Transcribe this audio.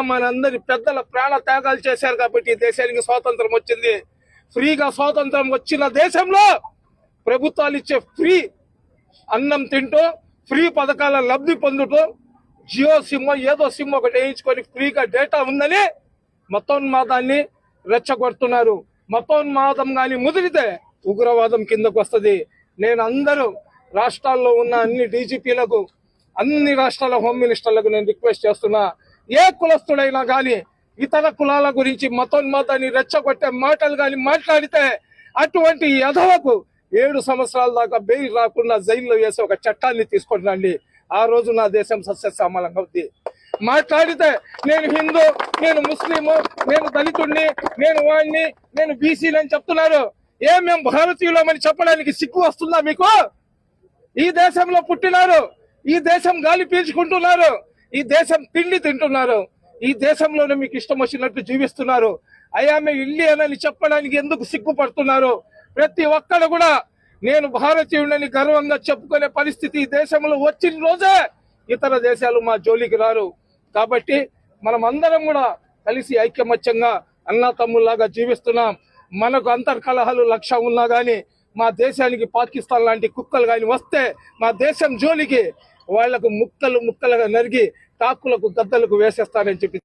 మనందరి పెద్దల ప్రాణ త్యాగాలు చేశారు కాబట్టి ఈ దేశానికి స్వాతంత్రం వచ్చింది. ఫ్రీగా స్వాతంత్రం వచ్చిన దేశంలో ప్రభుత్వాలు ఇచ్చే ఫ్రీ అన్నం తింటూ ఫ్రీ పథకాల లబ్ధి పొందుతూ జియో సిమ్ ఏదో సిమ్ ఒకటి వేయించుకొని ఫ్రీగా డేటా ఉందని మతోన్మాదాన్ని రెచ్చగొడుతున్నారు. మతోన్మాదం కానీ ముదిరితే ఉగ్రవాదం కిందకు వస్తుంది. నేను అందరూ రాష్ట్రాల్లో ఉన్న అన్ని డీజీపీలకు, అన్ని రాష్ట్రాల హోమ్ మినిస్టర్లకు నేను రిక్వెస్ట్ చేస్తున్నా, ఏ కులస్తుడైనా కానీ ఇతర కులాల గురించి మతోన్మాదాన్ని రెచ్చగొట్టే మాటలు కానీ మాట్లాడితే అటువంటి యధవకు 7 సంవత్సరాల దాకా బెయిల్ రాకుండా జైల్లో వేసి ఒక చట్టాన్ని తీసుకుంటున్నాండి. ఆ రోజు నా దేశం సస్యశ్యామలంగా ఉంది. మాట్లాడితే నేను హిందూ, నేను ముస్లిము, నేను దళితుడిని, నేను వాడిని, నేను బీసీని అని చెప్తున్నారు. మేము భారతీయులమని చెప్పడానికి సిగ్గు వస్తుందా మీకు? ఈ దేశంలో పుట్టినారు, ఈ దేశం గాలి పీల్చుకుంటున్నారు, ఈ దేశం తిండి తింటున్నారు, ఈ దేశంలోనే మీకు ఇష్టం వచ్చినట్టు జీవిస్తున్నారు. ఐఆమ్ ఇండియన్ అని చెప్పడానికి ఎందుకు సిగ్గుపడుతున్నారు? ప్రతి ఒక్కరు కూడా నేను భారతీయుడని గర్వంగా చెప్పుకునే పరిస్థితి ఈ దేశంలో వచ్చిన రోజే ఇతర దేశాలు మా జోలికి రారు. కాబట్టి మనం అందరం కూడా కలిసి ఐకమత్యంగా అన్నా తమ్ముళ్లాగా జీవిస్తున్నాం. మనకు అంతర్కలహాలు 1,00,000 ఉన్నా కానీ మా దేశానికి పాకిస్తాన్ లాంటి కుక్కలు కానీ వస్తే మా దేశం జోలికి వాళ్లకు ముక్కలుగా నరిగి తాకులకు గద్దలకు వేసేస్తానని చెప్పి